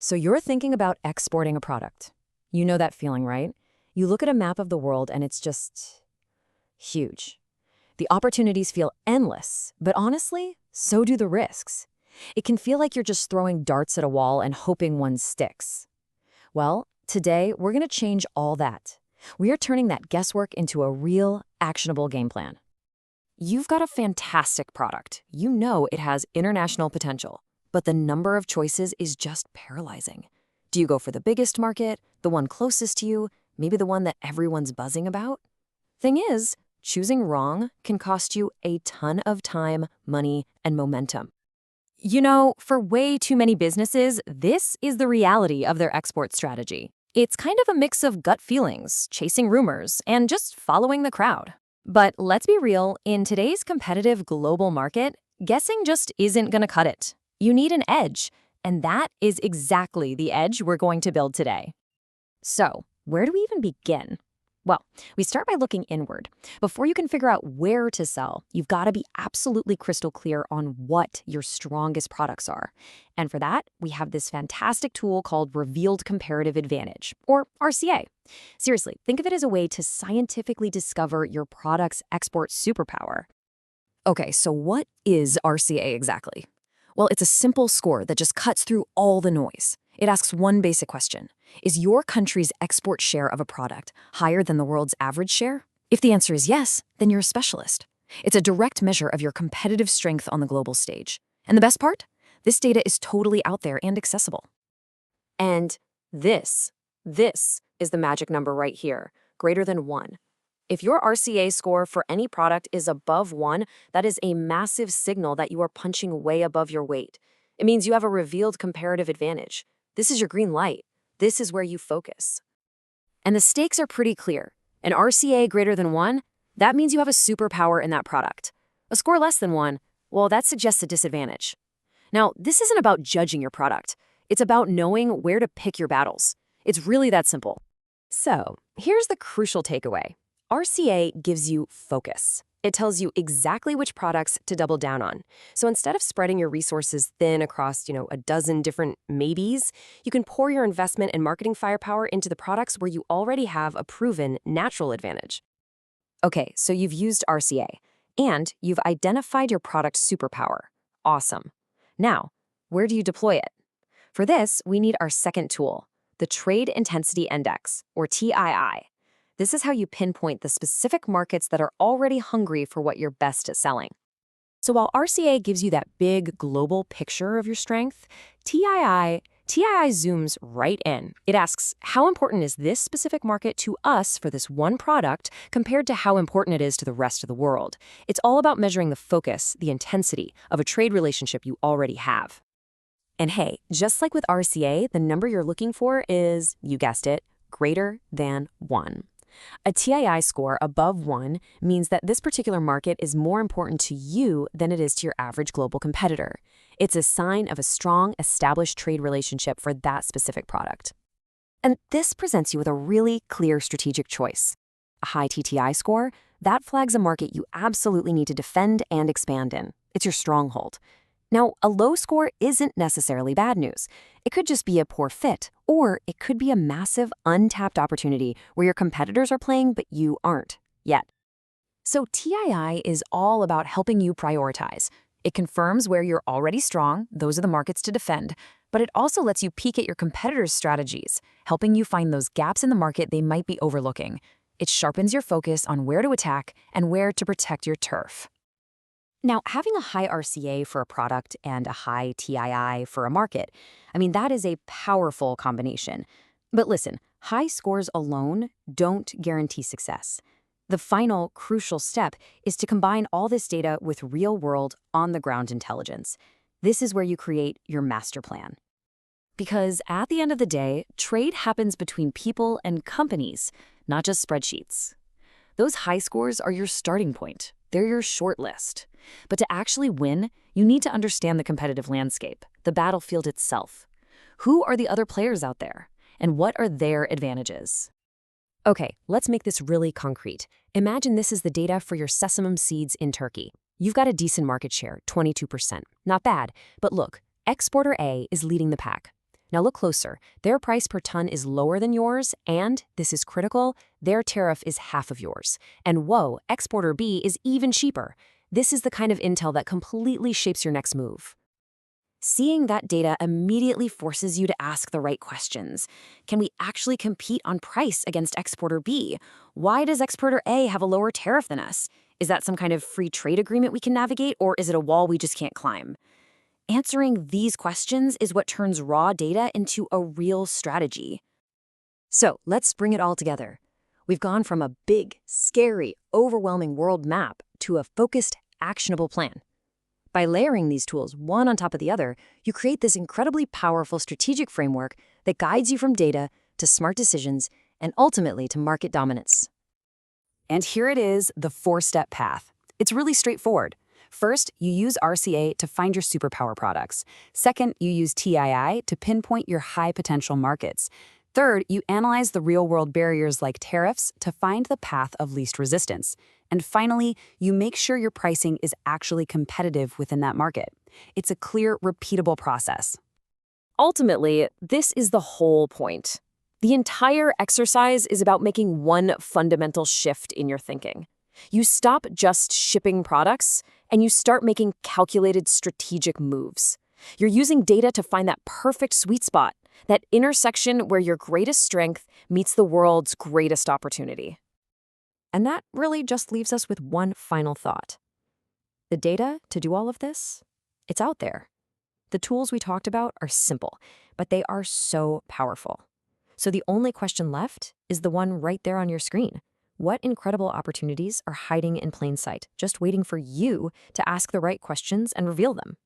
So you're thinking about exporting a product. You know that feeling, right? You look at a map of the world and it's just huge. The opportunities feel endless, but honestly, so do the risks. It can feel like you're just throwing darts at a wall and hoping one sticks. Well, today we're going to change all that. We are turning that guesswork into a real, actionable game plan. You've got a fantastic product. You know it has international potential, but the number of choices is just paralyzing. Do you go for the biggest market, the one closest to you, maybe the one that everyone's buzzing about? Thing is, choosing wrong can cost you a ton of time, money, and momentum. You know, for way too many businesses, this is the reality of their export strategy. It's kind of a mix of gut feelings, chasing rumors, and just following the crowd. But let's be real, in today's competitive global market, guessing just isn't going to cut it. You need an edge, and that is exactly the edge we're going to build today. So, where do we even begin? Well, we start by looking inward. Before you can figure out where to sell, you've got to be absolutely crystal clear on what your strongest products are. And for that, we have this fantastic tool called Revealed Comparative Advantage, or RCA. Seriously, think of it as a way to scientifically discover your product's export superpower. Okay, so what is RCA exactly? Well, it's a simple score that just cuts through all the noise. It asks one basic question. Is your country's export share of a product higher than the world's average share? If the answer is yes, then you're a specialist. It's a direct measure of your competitive strength on the global stage. And the best part? This data is totally out there and accessible. And this is the magic number right here, greater than 1. If your RCA score for any product is above 1, that is a massive signal that you are punching way above your weight. It means you have a revealed comparative advantage. This is your green light. This is where you focus. And the stakes are pretty clear. An RCA greater than 1, that means you have a superpower in that product. A score less than 1, well, that suggests a disadvantage. Now, this isn't about judging your product. It's about knowing where to pick your battles. It's really that simple. So, here's the crucial takeaway. RCA gives you focus. It tells you exactly which products to double down on. So instead of spreading your resources thin across, a dozen different maybes, you can pour your investment and marketing firepower into the products where you already have a proven natural advantage. Okay, so you've used RCA, and you've identified your product superpower. Awesome. Now, where do you deploy it? For this, we need our second tool, the Trade Intensity Index, or TII. This is how you pinpoint the specific markets that are already hungry for what you're best at selling. So while RCA gives you that big global picture of your strength, TII zooms right in. It asks, how important is this specific market to us for this one product compared to how important it is to the rest of the world? It's all about measuring the focus, the intensity of a trade relationship you already have. And hey, just like with RCA, the number you're looking for is, you guessed it, greater than 1. A TII score above 1 means that this particular market is more important to you than it is to your average global competitor. It's a sign of a strong, established trade relationship for that specific product. And this presents you with a really clear strategic choice. A high TTI score, that flags a market you absolutely need to defend and expand in. It's your stronghold. Now, a low score isn't necessarily bad news. It could just be a poor fit, or it could be a massive, untapped opportunity where your competitors are playing but you aren't yet. So TII is all about helping you prioritize. It confirms where you're already strong, those are the markets to defend, but it also lets you peek at your competitors' strategies, helping you find those gaps in the market they might be overlooking. It sharpens your focus on where to attack and where to protect your turf. Now, having a high RCA for a product and a high TII for a market, that is a powerful combination. But listen, high scores alone don't guarantee success. The final crucial step is to combine all this data with real-world, on-the-ground intelligence. This is where you create your master plan. Because at the end of the day, trade happens between people and companies, not just spreadsheets. Those high scores are your starting point. They're your short list. But to actually win, you need to understand the competitive landscape, the battlefield itself. Who are the other players out there? And what are their advantages? Okay, let's make this really concrete. Imagine this is the data for your sesame seeds in Turkey. You've got a decent market share, 22%. Not bad, but look, exporter A is leading the pack. Now look closer. Their price per ton is lower than yours, and, this is critical, their tariff is half of yours. And whoa, exporter B is even cheaper. This is the kind of intel that completely shapes your next move. Seeing that data immediately forces you to ask the right questions. Can we actually compete on price against exporter B? Why does exporter A have a lower tariff than us? Is that some kind of free trade agreement we can navigate, or is it a wall we just can't climb? Answering these questions is what turns raw data into a real strategy. So let's bring it all together. We've gone from a big, scary, overwhelming world map to a focused, actionable plan. By layering these tools one on top of the other, you create this incredibly powerful strategic framework that guides you from data to smart decisions and ultimately to market dominance. And here it is, the 4-step path. It's really straightforward. First, you use RCA to find your superpower products. Second, you use TII to pinpoint your high-potential markets. Third, you analyze the real-world barriers like tariffs to find the path of least resistance. And finally, you make sure your pricing is actually competitive within that market. It's a clear, repeatable process. Ultimately, this is the whole point. The entire exercise is about making one fundamental shift in your thinking. You stop just shipping products, and you start making calculated strategic moves. You're using data to find that perfect sweet spot, that intersection where your greatest strength meets the world's greatest opportunity. And that really just leaves us with one final thought. The data to do all of this, it's out there. The tools we talked about are simple, but they are so powerful. So the only question left is the one right there on your screen. What incredible opportunities are hiding in plain sight, just waiting for you to ask the right questions and reveal them?